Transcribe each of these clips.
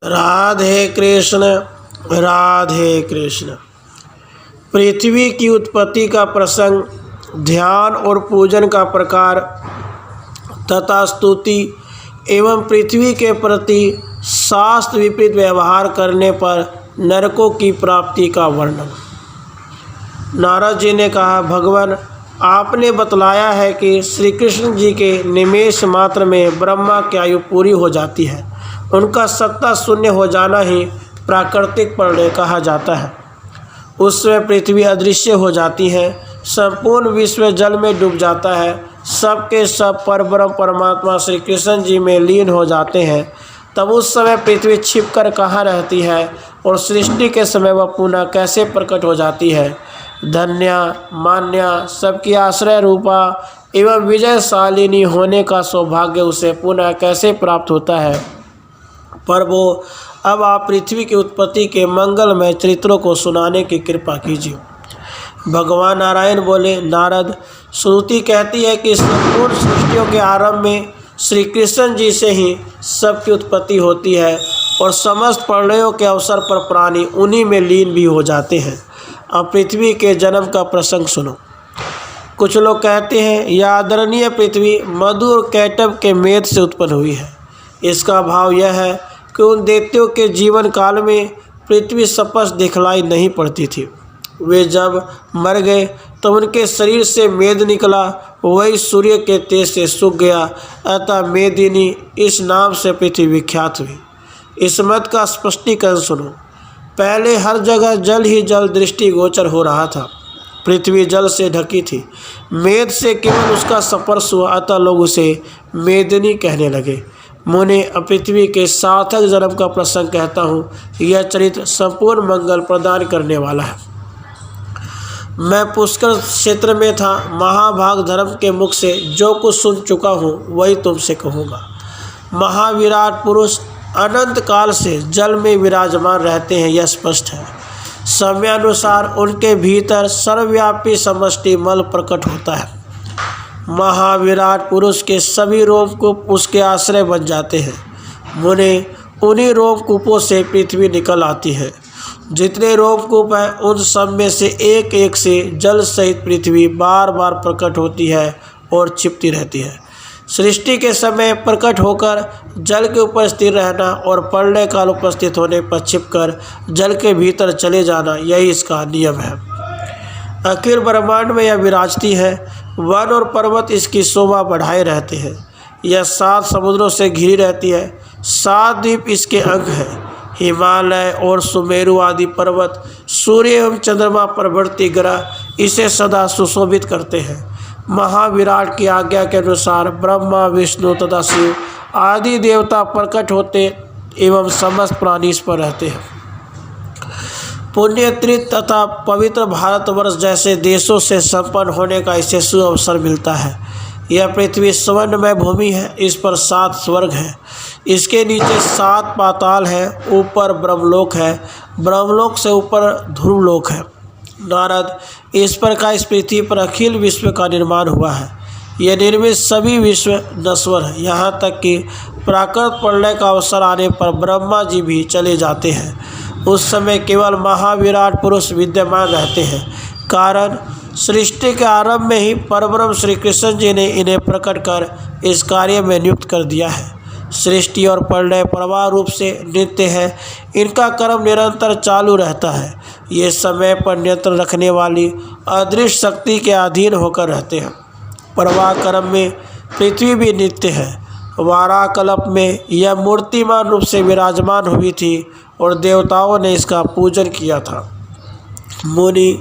राधे कृष्ण। राधे कृष्ण। पृथ्वी की उत्पत्ति का प्रसंग, ध्यान और पूजन का प्रकार तथा स्तुति एवं पृथ्वी के प्रति शास्त्र विपरीत व्यवहार करने पर नरकों की प्राप्ति का वर्णन। नारद जी ने कहा, भगवान आपने बतलाया है कि श्री कृष्ण जी के निमेष मात्र में ब्रह्मा की आयु पूरी हो जाती है। उनका सत्ता शून्य हो जाना ही प्राकृतिक प्रलय कहा जाता है। उस समय पृथ्वी अदृश्य हो जाती है, संपूर्ण विश्व जल में डूब जाता है, सबके सब परब्रह्म परमात्मा श्री कृष्ण जी में लीन हो जाते हैं। तब उस समय पृथ्वी छिपकर कहाँ रहती है और सृष्टि के समय वह पुनः कैसे प्रकट हो जाती है। धन्या मान्या सबकी आश्रय रूपा एवं विजयशालिनी होने का सौभाग्य उसे पुनः कैसे प्राप्त होता है। प्रभु अब आप पृथ्वी की उत्पत्ति के मंगलमय चरित्रों को सुनाने की कृपा कीजिए। भगवान नारायण बोले, नारद श्रुति कहती है कि संपूर्ण सृष्टियों के आरंभ में श्री कृष्ण जी से ही सबकी उत्पत्ति होती है और समस्त प्रलयों के अवसर पर प्राणी उन्हीं में लीन भी हो जाते हैं। अब पृथ्वी के जन्म का प्रसंग सुनो। कुछ लोग कहते हैं यह आदरणीय पृथ्वी मधु और कैटब के मेद से उत्पन्न हुई है। इसका भाव यह है कि उन दैत्यों के जीवन काल में पृथ्वी स्पष्ट दिखलाई नहीं पड़ती थी। वे जब मर गए तो उनके शरीर से मेद निकला, वही सूर्य के तेज से सूख गया, अतः मेदिनी इस नाम से पृथ्वी विख्यात हुई। इस मत का स्पष्टीकरण सुनो। पहले हर जगह जल ही जल दृष्टिगोचर हो रहा था। पृथ्वी जल से ढकी थी, मेद से केवल उसका स्पर्श हुआ, अतः लोग उसे मेदिनी कहने लगे। मुने पृथ्वी के सार्थक जन्म का प्रसंग कहता हूँ। यह चरित्र संपूर्ण मंगल प्रदान करने वाला है। मैं पुष्कर क्षेत्र में था। महाभाग धर्म के मुख से जो कुछ सुन चुका हूँ वही तुमसे कहूँगा। महाविराट पुरुष अनंत काल से जल में विराजमान रहते हैं, यह स्पष्ट है। समयानुसार उनके भीतर सर्वव्यापी समष्टि मल प्रकट होता है। महाविराट पुरुष के सभी रोमकूप उसके आश्रय बन जाते हैं। मुने उन्हीं रोमकूपों से पृथ्वी निकल आती है। जितने रोमकूप हैं उन सब में से एक एक से जल सहित पृथ्वी बार बार प्रकट होती है और छिपती रहती है। सृष्टि के समय प्रकट होकर जल के ऊपर स्थिर रहना और प्रलय काल उपस्थित होने पर छिपकर जल के भीतर चले जाना, यही इसका नियम है। अखिल ब्रह्मांड में यह विराजती है। वन और पर्वत इसकी शोभा बढ़ाए रहते हैं। यह 7 समुद्रों से घिरी रहती है। 7 द्वीप इसके अंग हैं। हिमालय और सुमेरु आदि पर्वत, सूर्य एवं चंद्रमा प्रभृति ग्रह इसे सदा सुशोभित करते हैं। महाविराट की आज्ञा के अनुसार ब्रह्मा विष्णु तथा शिव आदि देवता प्रकट होते एवं समस्त प्राणी इस पर रहते हैं। पुण्यतीर्थ तथा पवित्र भारतवर्ष जैसे देशों से संपन्न होने का इसे सुअवसर मिलता है। यह पृथ्वी स्वर्णमय भूमि है। इस पर 7 स्वर्ग हैं। इसके नीचे 7 पाताल है। ऊपर ब्रह्मलोक है। ब्रह्मलोक से ऊपर ध्रुवलोक है। नारद, इस प्रकार इस पृथ्वी पर अखिल विश्व का निर्माण हुआ है। यह निर्मित सभी विश्व नश्वर है, यहाँ तक कि प्राकृत प्रलय का अवसर आने पर ब्रह्मा जी भी चले जाते हैं। उस समय केवल महाविराट पुरुष विद्यमान रहते हैं। कारण सृष्टि के आरंभ में ही परब्रह्म श्री कृष्ण जी ने इन्हें प्रकट कर इस कार्य में नियुक्त कर दिया है। सृष्टि और प्रलय प्रवाह रूप से नित्य है। इनका कर्म निरंतर चालू रहता है। ये समय पर नियंत्रण रखने वाली अदृश्य शक्ति के अधीन होकर रहते हैं। प्रवाह कर्म में पृथ्वी भी नित्य है। वाराकल्प में यह मूर्तिमान रूप से विराजमान हुई थी और देवताओं ने इसका पूजन किया था। मुनि,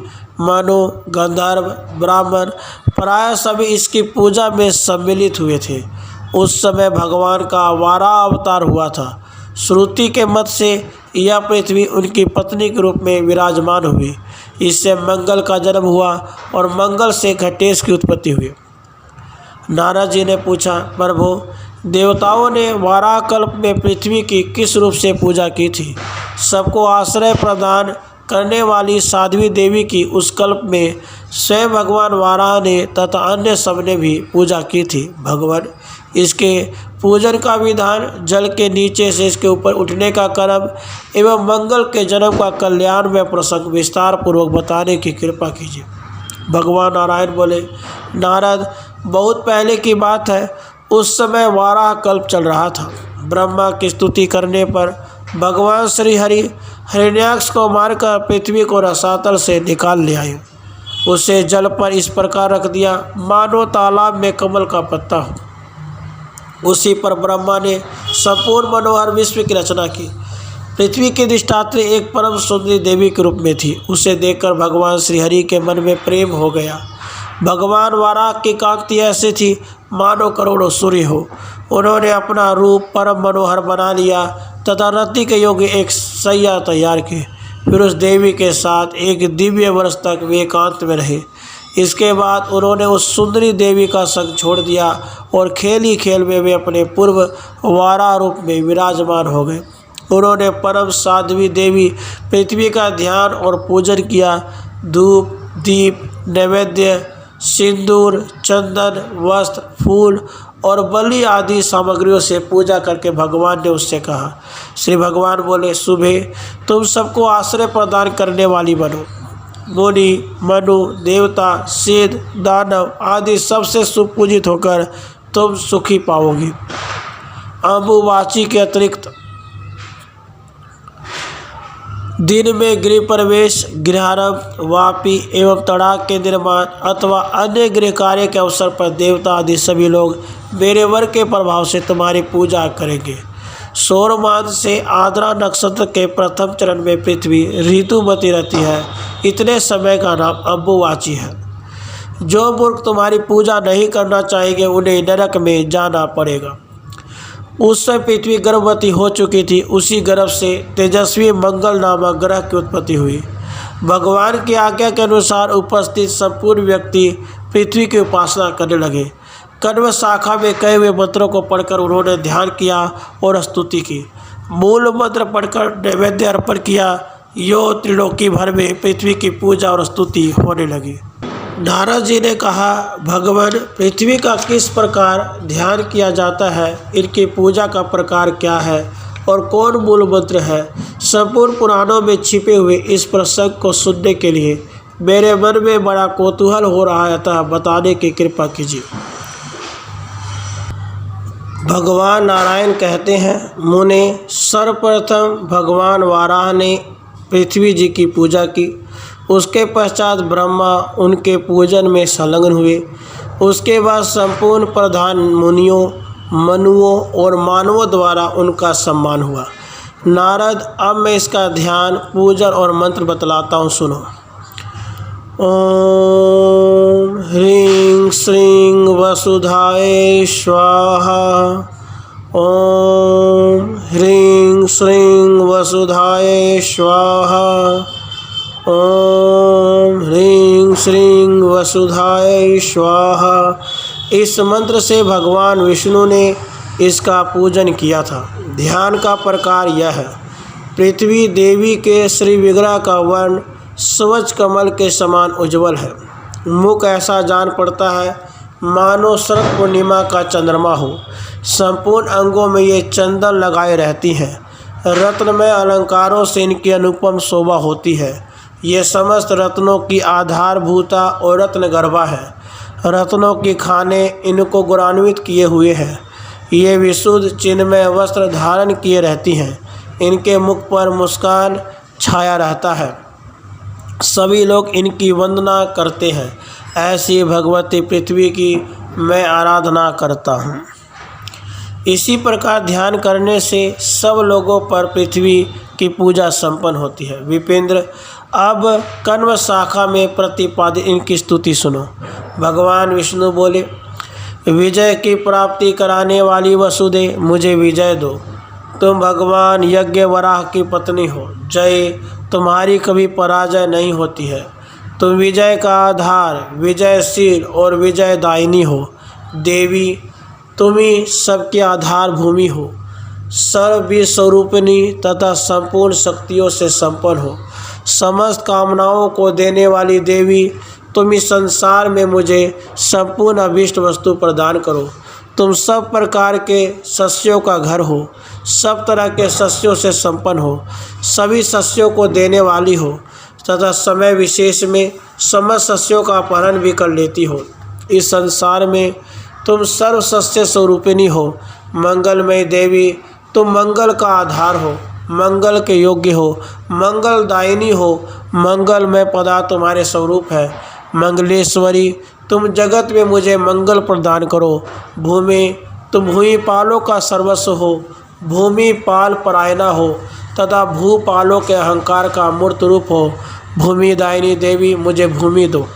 मनु, गंधर्व, ब्राह्मण प्राय सभी इसकी पूजा में सम्मिलित हुए थे। उस समय भगवान का वाराह अवतार हुआ था। श्रुति के मत से यह पृथ्वी उनकी पत्नी के रूप में विराजमान हुई। इससे मंगल का जन्म हुआ और मंगल से घटेश की उत्पत्ति हुई। नारद जी ने पूछा, प्रभु देवताओं ने वाराकल्प में पृथ्वी की किस रूप से पूजा की थी। सबको आश्रय प्रदान करने वाली साध्वी देवी की उस कल्प में स्वयं भगवान वाराह ने तथा अन्य सबने भी पूजा की थी। भगवान, इसके पूजन का विधान, जल के नीचे से इसके ऊपर उठने का क्रम एवं मंगल के जन्म का कल्याण में प्रसंग विस्तार पूर्वक बताने की कृपा कीजिए। भगवान नारायण बोले, नारद, बहुत पहले की बात है, उस समय वाराह कल्प चल रहा था। ब्रह्मा की स्तुति करने पर भगवान श्री हरि हिरण्याक्ष को मारकर पृथ्वी को रसातल से निकाल ले आए। उसे जल पर इस प्रकार रख दिया मानो तालाब में कमल का पत्ता हो। उसी पर ब्रह्मा ने संपूर्ण मनोहर विश्व की रचना की। पृथ्वी की अधिष्ठात्री एक परम सुंदरी देवी के रूप में थी। उसे देखकर भगवान श्री हरि के मन में प्रेम हो गया। भगवान वाराह की कांति ऐसी थी मानो करोड़ों सूर्य हो। उन्होंने अपना रूप परम मनोहर बना लिया तथा रति के योग्य एक सैया तैयार की। फिर उस देवी के साथ एक दिव्य वर्ष तक वे एकांत में रहे। इसके बाद उन्होंने उस सुंदरी देवी का संग छोड़ दिया और खेल ही खेल में वे अपने पूर्व वाराह रूप में विराजमान हो गए। उन्होंने परम साध्वी देवी पृथ्वी का ध्यान और पूजन किया। धूप, दीप, नैवेद्य, सिंदूर, चंदन, वस्त्र, फूल और बलि आदि सामग्रियों से पूजा करके भगवान ने उससे कहा। श्री भगवान बोले, सुबह तुम सबको आश्रय प्रदान करने वाली बनो। मुनि, मनु, देवता, सिद्ध, दानव आदि सबसे सुपूजित होकर तुम सुखी पाओगी। अम्बुवाची के अतिरिक्त दिन में गृह प्रवेश, गृहारंभ, वापी एवं तड़ाक के निर्माण अथवा अन्य गृह कार्य के अवसर पर देवता आदि सभी लोग मेरे वर के प्रभाव से तुम्हारी पूजा करेंगे। सौरमान से आद्रा नक्षत्र के प्रथम चरण में पृथ्वी ऋतुमती रहती है। इतने समय का नाम अम्बुवाची है। जो मूर्ख तुम्हारी पूजा नहीं करना चाहेंगे उन्हें नरक में जाना पड़ेगा। उस समय पृथ्वी गर्भवती हो चुकी थी। उसी गर्भ से तेजस्वी मंगल नामक ग्रह की उत्पत्ति हुई। भगवान की आज्ञा के अनुसार उपस्थित संपूर्ण व्यक्ति पृथ्वी की उपासना करने लगे। कण्व शाखा में कहे हुए मंत्रों को पढ़कर उन्होंने ध्यान किया और स्तुति की। मूल मंत्र पढ़कर नैवेद्य अर्पण किया। यो त्रिलोकी भर में पृथ्वी की पूजा और स्तुति होने लगी। नारद जी ने कहा, भगवान, पृथ्वी का किस प्रकार ध्यान किया जाता है, इनकी पूजा का प्रकार क्या है और कौन मूल मंत्र है, संपूर्ण पुराणों में छिपे हुए इस प्रसंग को सुनने के लिए मेरे मन में बड़ा कौतूहल हो रहा है, अतः बताने की कृपा कीजिए। भगवान नारायण कहते हैं, मुने, सर्वप्रथम भगवान वाराह ने पृथ्वी जी की पूजा की। उसके पश्चात ब्रह्मा उनके पूजन में संलग्न हुए। उसके बाद संपूर्ण प्रधान मुनियों, मनुओं और मानवों द्वारा उनका सम्मान हुआ। नारद, अब मैं इसका ध्यान, पूजन और मंत्र बतलाता हूँ, सुनो। ओम ह्रीं श्रीं वसुधाय स्वाहा। ओम ह्रीं श्रीं वसुधाय स्वाहा। ओम ह्रीं श्रीं वसुधाय स्वाहा। इस मंत्र से भगवान विष्णु ने इसका पूजन किया था। ध्यान का प्रकार यह है। पृथ्वी देवी के श्री विग्रह का वर्ण स्वच्छ कमल के समान उज्ज्वल है। मुख ऐसा जान पड़ता है मानो शरद पूर्णिमा का चंद्रमा हो। संपूर्ण अंगों में ये चंदन लगाए रहती हैं। रत्नमय अलंकारों से इनकी अनुपम शोभा होती है। ये समस्त रत्नों की आधारभूता और रत्न गर्भा है। रत्नों की खाने इनको गुणान्वित किए हुए हैं। ये विशुद्ध चिन्मय वस्त्र धारण किए रहती हैं। इनके मुख पर मुस्कान छाया रहता है। सभी लोग इनकी वंदना करते हैं। ऐसी भगवती पृथ्वी की मैं आराधना करता हूँ। इसी प्रकार ध्यान करने से सब लोगों पर पृथ्वी की पूजा संपन्न होती है। विपेंद्र, अब कण्व शाखा में प्रतिपादित इनकी स्तुति सुनो। भगवान विष्णु बोले, विजय की प्राप्ति कराने वाली वसुदे, मुझे विजय दो। तुम भगवान यज्ञ वराह की पत्नी हो। जय, तुम्हारी कभी पराजय नहीं होती है। तुम विजय का आधार, विजयशील और विजयदायिनी हो। देवी, तुम ही सबके आधार भूमि हो। सर्वस्वरूपिणी तथा संपूर्ण शक्तियों से संपन्न हो। समस्त कामनाओं को देने वाली देवी, तुम इस संसार में मुझे संपूर्ण अभीष्ट वस्तु प्रदान करो। तुम सब प्रकार के सस्यों का घर हो, सब तरह के सस्यों से संपन्न हो, सभी सस्यों को देने वाली हो तथा समय विशेष में समस्त सस्यों का अपहरण भी कर लेती हो। इस संसार में तुम सर्व सस्य स्वरूपिणी हो। मंगलमय देवी, तुम मंगल का आधार हो, मंगल के योग्य हो, मंगलदायिनी हो, मंगलमय पदार्थ तुम्हारे स्वरूप है। मंगलेश्वरी, तुम जगत में मुझे मंगल प्रदान करो। भूमि, तुम भूमिपालों का सर्वस्व हो, भूमिपाल परायणा हो तथा भूपालों के अहंकार का मूर्त रूप हो। भूमिदायिनी देवी, मुझे भूमि दो।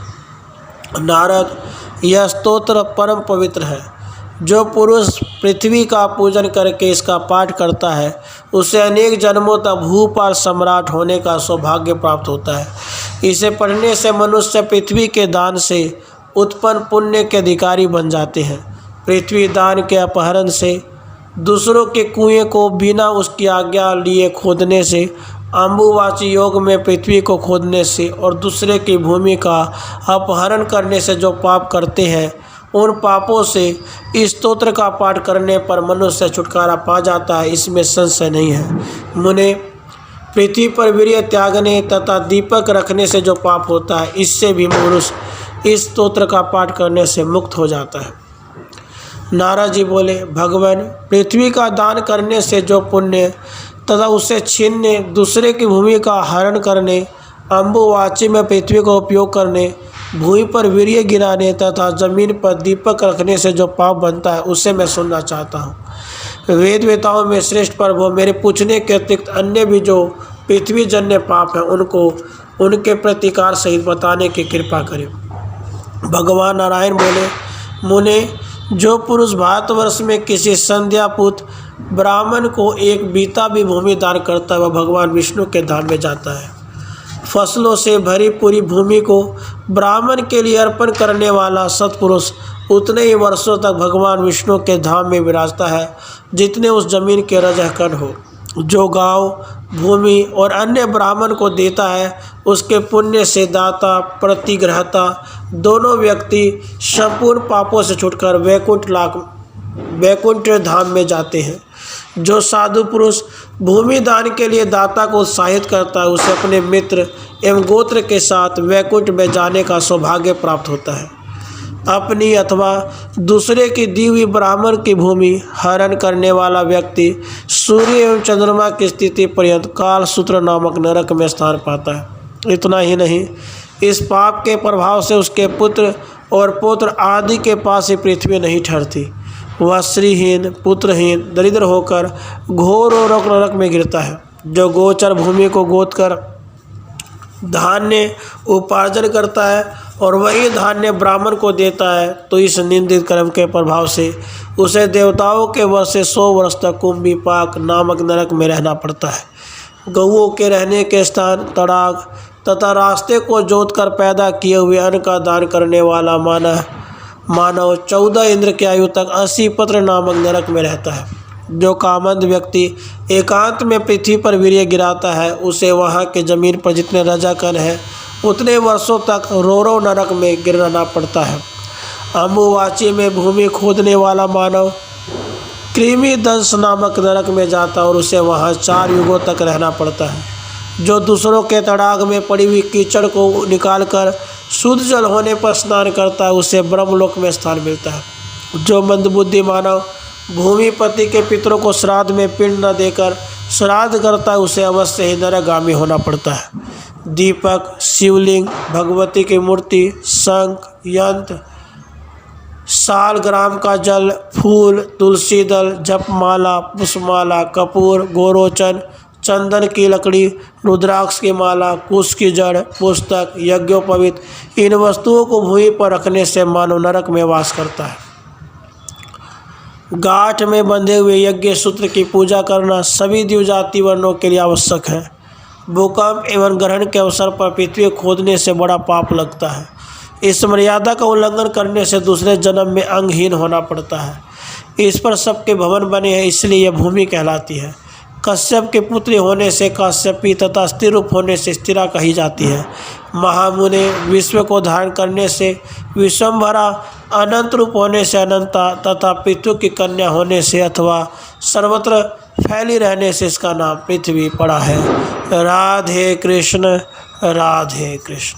नारद, यह स्तोत्र परम पवित्र है। जो पुरुष पृथ्वी का पूजन करके इसका पाठ करता है उसे अनेक जन्मों तक भूपाल सम्राट होने का सौभाग्य प्राप्त होता है। इसे पढ़ने से मनुष्य पृथ्वी के दान से उत्पन्न पुण्य के अधिकारी बन जाते हैं। पृथ्वी दान के अपहरण से, दूसरों के कुएं को बिना उसकी आज्ञा लिए खोदने से, अम्बुवाची योग में पृथ्वी को खोदने से और दूसरे की भूमि का अपहरण करने से जो पाप करते हैं, उन पापों से इस स्तोत्र का पाठ करने पर मनुष्य छुटकारा पा जाता है, इसमें संशय नहीं है। मुने, पृथ्वी पर वीर्य त्यागने तथा दीपक रखने से जो पाप होता है, इससे भी मनुष्य इस स्तोत्र का पाठ करने से मुक्त हो जाता है। नारद जी बोले, भगवान, पृथ्वी का दान करने से जो पुण्य तथा उसे छीनने, दूसरे की भूमि का हरण करने, अम्बुवाची में पृथ्वी का उपयोग करने, भूमि पर वीर्य गिराने तथा जमीन पर दीपक रखने से जो पाप बनता है, उसे मैं सुनना चाहता हूँ। वेद वेताओं में श्रेष्ठ प्रभु, मेरे पूछने के अतिरिक्त अन्य भी जो पृथ्वी जन्य पाप हैं उनको उनके प्रतिकार सहित बताने की कृपा करें। भगवान नारायण बोले, मुने, जो पुरुष भारतवर्ष में किसी संध्यापुत ब्राह्मण को एक बीता भी भूमि दान करता है वह भगवान विष्णु के धाम में जाता है। फसलों से भरी पूरी भूमि को ब्राह्मण के लिए अर्पण करने वाला सत्पुरुष उतने ही वर्षों तक भगवान विष्णु के धाम में विराजता है जितने उस जमीन के रजहकण हो। जो गांव, भूमि और अन्य ब्राह्मण को देता है उसके पुण्य से दाता प्रतिग्रहता दोनों व्यक्ति संपूर्ण पापों से छूटकर वैकुंठ धाम में जाते हैं। जो साधु पुरुष भूमि दान के लिए दाता को उत्साहित करता है उसे अपने मित्र एवं गोत्र के साथ वैकुंठ में जाने का सौभाग्य प्राप्त होता है। अपनी अथवा दूसरे की दी हुई ब्राह्मण की भूमि हरण करने वाला व्यक्ति सूर्य एवं चंद्रमा की स्थिति पर्यंत कालसूत्र नामक नरक में स्थान पाता है। इतना ही नहीं, इस पाप के प्रभाव से उसके पुत्र और पौत्र आदि के पास ही पृथ्वी नहीं ठहरती। वह श्रीहीन, पुत्रहीन, दरिद्र होकर घोर और नरक में गिरता है। जो गोचर भूमि को गोद कर धान्य उपार्जन करता है और वही धान्य ब्राह्मण को देता है तो इस निंदित कर्म के प्रभाव से उसे देवताओं के वश से 100 वर्ष तक कुंभिपाक नामक नरक में रहना पड़ता है। गौओं के रहने के स्थान, तड़ाग तथा रास्ते को जोतकर पैदा किए हुए अन्न का दान करने वाला मानव 14 इंद्र की आयु तक 80 पत्र नामक नरक में रहता है। जो कामंद व्यक्ति एकांत में पृथ्वी पर वीर्य गिराता है उसे वहाँ के जमीन पर जितने रजाकण हैं उतने वर्षों तक रोरो नरक में गिरना पड़ता है। अम्बुवाची में भूमि खोदने वाला मानव कृमि दंश नामक नरक में जाता और उसे वहाँ 4 युगों तक रहना पड़ता है। जो दूसरों के तड़ाग में पड़ी हुई कीचड़ को निकालकर शुद्ध जल होने पर स्नान करता है उसे ब्रह्मलोक में स्थान मिलता है। जो मंदबुद्धि मानव भूमिपति के पितरों को श्राद्ध में पिंड न देकर श्राद्ध करता है उसे अवश्य ही नरकगामी होना पड़ता है। दीपक, शिवलिंग, भगवती की मूर्ति, शंख, यंत्र, सालग्राम का जल, फूल, तुलसी दल, जपमाला, पुष्पमाला, कपूर, गोरोचन, चंदन की लकड़ी, रुद्राक्ष की माला, कुश की जड़, पुस्तक, यज्ञोपवीत, इन वस्तुओं को भूमि पर रखने से मानव नरक में वास करता है। गांठ में बंधे हुए यज्ञ सूत्र की पूजा करना सभी द्विजाति वर्णों के लिए आवश्यक है। भूकंप एवं ग्रहण के अवसर पर पृथ्वी खोदने से बड़ा पाप लगता है। इस मर्यादा का उल्लंघन करने से दूसरे जन्म में अंगहीन होना पड़ता है। इस पर सबके भवन बने हैं इसलिए यह भूमि कहलाती है। कश्यप के पुत्री होने से काश्यपी तथा स्थिर रूप होने से स्थिरा कही जाती है। महामुने विश्व को धारण करने से विश्वम्भरा अनंत रूप होने से अनंता तथा पृथ्वी की कन्या होने से अथवा सर्वत्र फैली रहने से इसका नाम पृथ्वी पड़ा है। राधे कृष्ण राधे कृष्ण।